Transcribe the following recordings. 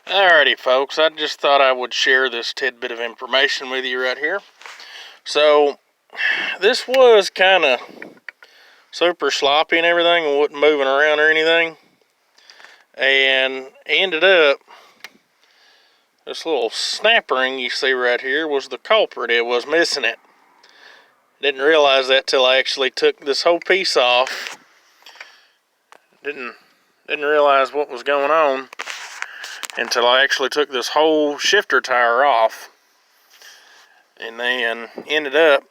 Alrighty folks, I just thought I would share this tidbit of information with you right here. So, this was kind of super sloppy and everything and wasn't moving around or anything. And ended up, this little snap ring you see right here was the culprit. It was missing it. Didn't realize that till I actually took this whole piece off. Didn't realize what was going on until I actually took this whole shifter tire off. And then ended up,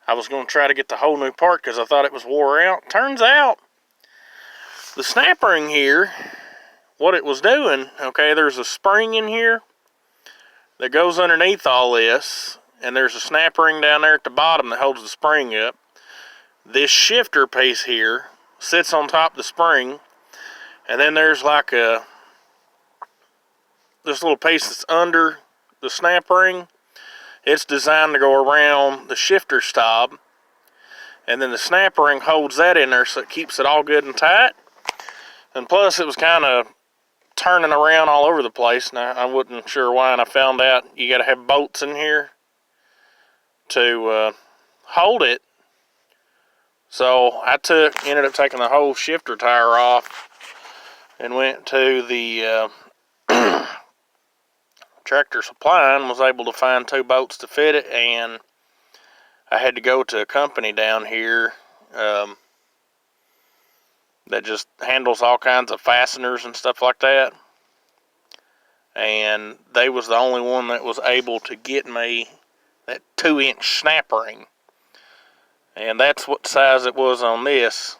I was going to try to get the whole new part because I thought it was wore out. Turns out, the snap ring here, what it was doing, okay, there's a spring in here that goes underneath all this, and there's a snap ring down there at the bottom that holds the spring up. This shifter piece here sits on top of the spring, and then there's like this little piece that's under the snap ring. It's designed to go around the shifter stop, and then the snap ring holds that in there so it keeps it all good and tight. And plus it was kind of turning around all over the place, and I wasn't sure why, and I found out you got to have bolts in here to hold it. So I ended up taking the whole shifter tire off and went to the Tractor Supply and was able to find 2 bolts to fit it, and I had to go to a company down here that just handles all kinds of fasteners and stuff like that, and they was the only one that was able to get me that 2-inch snap ring, and that's what size it was on this.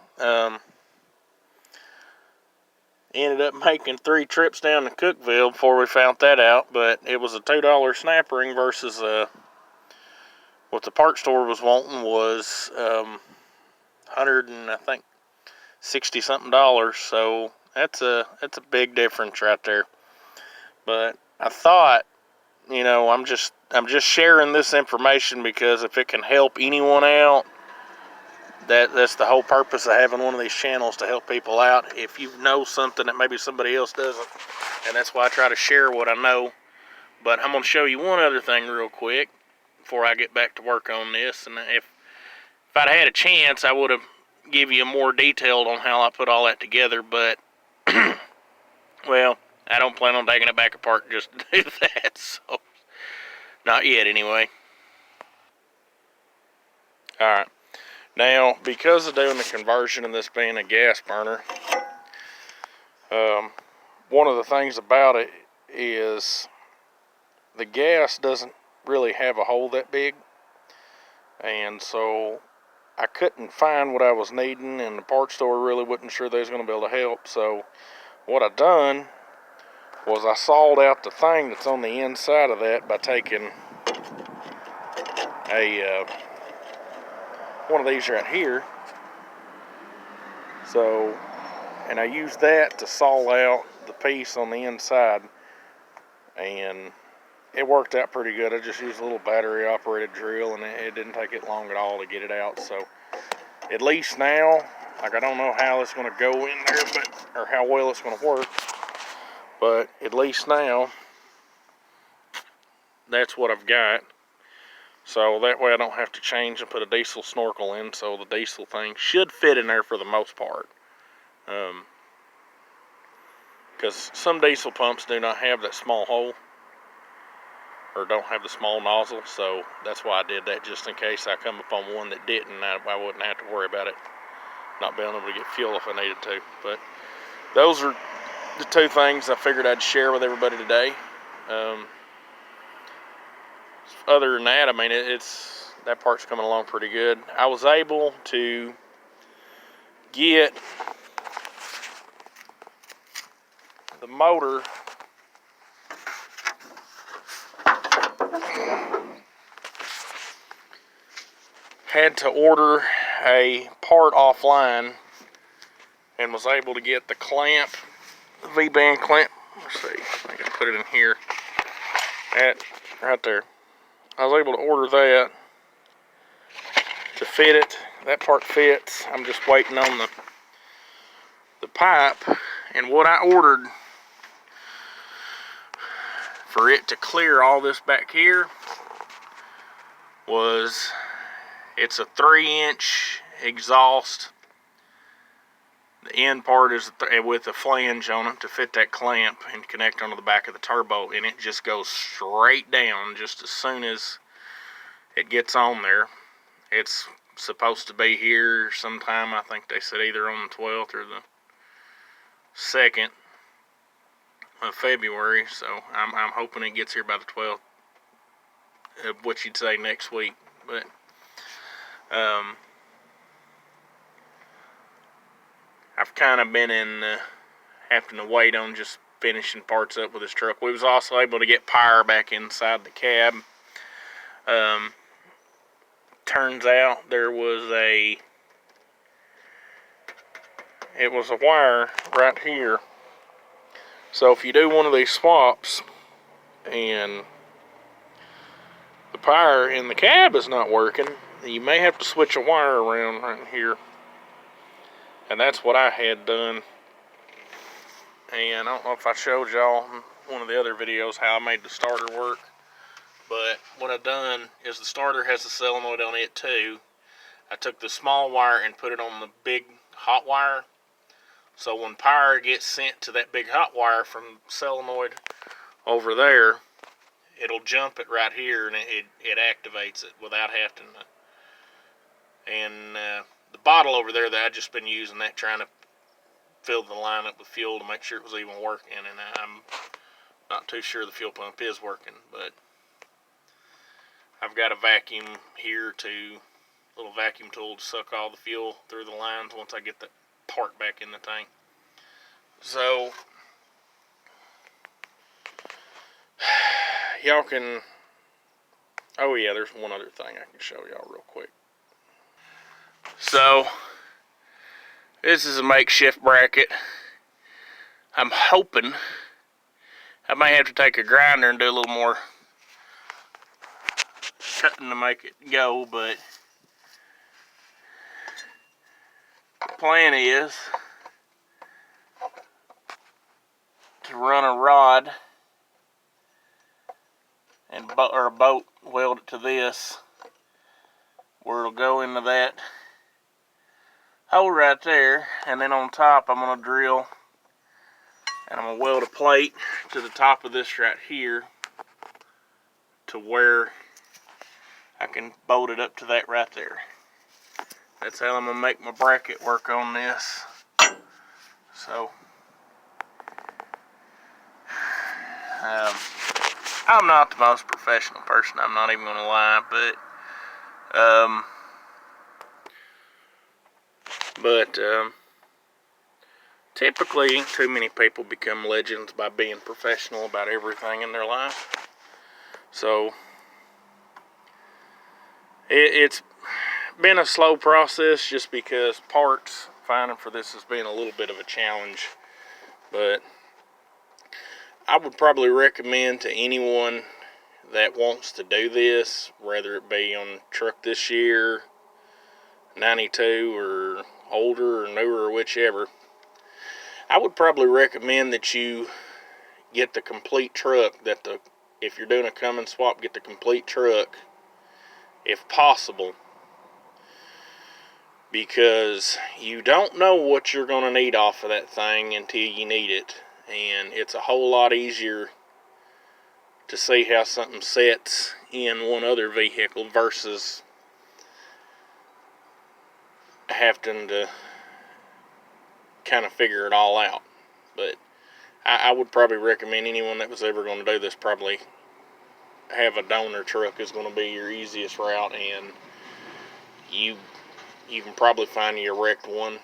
Ended up making 3 trips down to Cookville before we found that out, but it was a $2 snap ring versus what the part store was wanting was $100 and I think $60 something, so that's a big difference right there. But I thought, you know, I'm just sharing this information because if it can help anyone out, that's the whole purpose of having one of these channels, to help people out. If you know something that maybe somebody else doesn't, and that's why I try to share what I know. But I'm going to show you one other thing real quick before I get back to work on this. And if I'd had a chance, I would have give you more detailed on how I put all that together. But, well, I don't plan on taking it back apart just to do that. So, not yet anyway. Alright. Now, because of doing the conversion and this being a gas burner, one of the things about it is the gas doesn't really have a hole that big, and so I couldn't find what I was needing, and the parts store really wasn't sure they was going to be able to help. So what I done was I sawed out the thing that's on the inside of that by taking one of these right here. So, and I used that to saw out the piece on the inside, and it worked out pretty good. I just used a little battery operated drill, and it didn't take it long at all to get it out. So at least now, like, I don't know how it's going to go in there, or how well it's going to work, but at least now that's what I've got. So that way I don't have to change and put a diesel snorkel in, so the diesel thing should fit in there for the most part. Because some diesel pumps do not have that small hole, or don't have the small nozzle, so that's why I did that, just in case I come upon one that didn't. I wouldn't have to worry about it not being able to get fuel if I needed to. But those are the 2 things I figured I'd share with everybody today. Other than that, I mean, that part's coming along pretty good. I was able to get the motor had to order a part offline, and was able to get the clamp, the V-band clamp. Let's see, I can put it in here. That right there. I was able to order that to fit it. That part fits. I'm just waiting on the pipe. And what I ordered for it to clear all this back here was, it's a 3-inch exhaust. The end part is with a flange on it to fit that clamp and connect onto the back of the turbo, and it just goes straight down just as soon as it gets on there. It's supposed to be here sometime, I think they said either on the 12th or the 2nd of February, so I'm hoping it gets here by the 12th, what you'd say next week. But I've kind of been in having to wait on just finishing parts up with this truck. We was also able to get power back inside the cab. Turns out there was a wire right here. So if you do one of these swaps and the power in the cab is not working, you may have to switch a wire around right here. And that's what I had done. And I don't know if I showed y'all in one of the other videos how I made the starter work. But what I've done is the starter has a solenoid on it too. I took the small wire and put it on the big hot wire. So when power gets sent to that big hot wire from the solenoid over there, it'll jump it right here and it activates it without having to. And the bottle over there that I've just been using, that trying to fill the line up with fuel to make sure it was even working. And I'm not too sure the fuel pump is working, but I've got a vacuum here little vacuum tool to suck all the fuel through the lines once I get the part back in the tank. So y'all can, oh yeah, there's one other thing I can show y'all real quick. So this is a makeshift bracket. I'm hoping I may have to take a grinder and do a little more cutting to make it go, but the plan is to run a rod and or a bolt, weld it to this, where it'll go into that hole right there, and then on top I'm going to drill and I'm going to weld a plate to the top of this right here to where I can bolt it up to that right there. That's how I'm going to make my bracket work on this. So I'm not the most professional person, I'm not even going to lie, but typically ain't too many people become legends by being professional about everything in their life. So it's been a slow process just because parts finding for this has been a little bit of a challenge, but I would probably recommend to anyone that wants to do this, whether it be on a truck this year, 92 or older or newer or whichever, I would probably recommend that you get the complete truck, if you're doing a Cummins swap, get the complete truck if possible, because you don't know what you're going to need off of that thing until you need it, and it's a whole lot easier to see how something sets in one other vehicle versus having to kind of figure it all out. But I would probably recommend anyone that was ever going to do this probably have a donor truck is going to be your easiest route, and you can probably find your wrecked one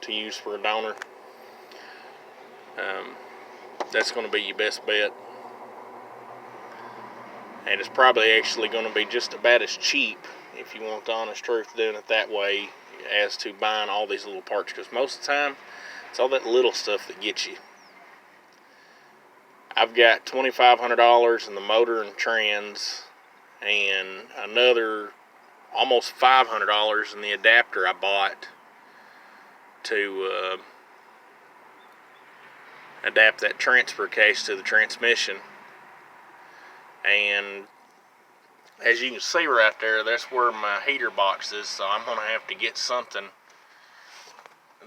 to use for a donor. That's going to be your best bet, and it's probably actually going to be just about as cheap, if you want the honest truth, doing it that way as to buying all these little parts, because most of the time it's all that little stuff that gets you. I've got $2,500 in the motor and trans, and another almost $500 in the adapter I bought to adapt that transfer case to the transmission. And as you can see right there, that's where my heater box is, so I'm going to have to get something.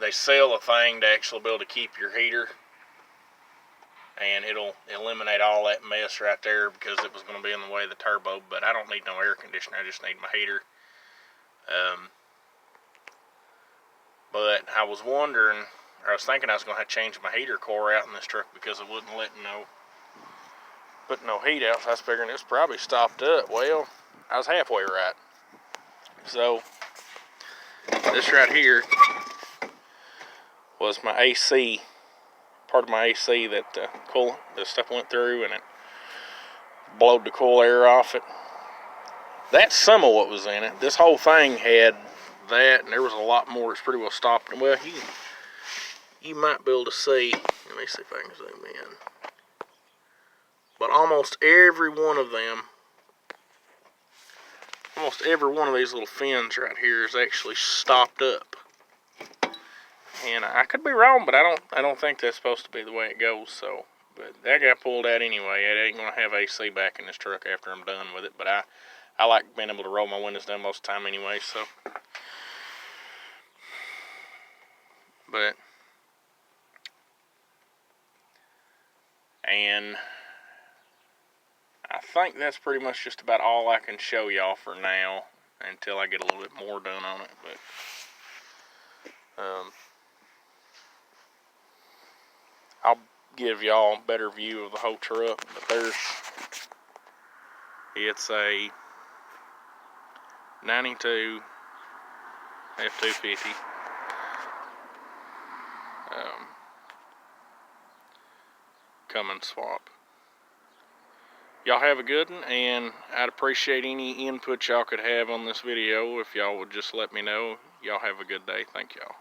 They sell a thing to actually be able to keep your heater, and it'll eliminate all that mess right there because it was going to be in the way of the turbo. But I don't need no air conditioner, I just need my heater. But I was wondering, or I was thinking I was going to have to change my heater core out in this truck because it wouldn't let put no heat out. So I was figuring it was probably stopped up. Well, I was halfway right. So this right here was my AC, part of my AC that the stuff went through and it blowed the cool air off it. That's some of what was in it. This whole thing had that, and there was a lot more. It's pretty well stopped. Well, you might be able to see. Let me see if I can zoom in. But almost every one of them, almost every one of these little fins right here is actually stopped up. And I could be wrong, but I don't think that's supposed to be the way it goes. So, but that got pulled out anyway. It ain't gonna have AC back in this truck after I'm done with it. But I like being able to roll my windows down most of the time anyway. So, but and I think that's pretty much just about all I can show y'all for now until I get a little bit more done on it. But I'll give y'all a better view of the whole truck. But it's a 92 F250 Cummins swap. Y'all have a good one, and I'd appreciate any input y'all could have on this video if y'all would just let me know. Y'all have a good day. Thank y'all.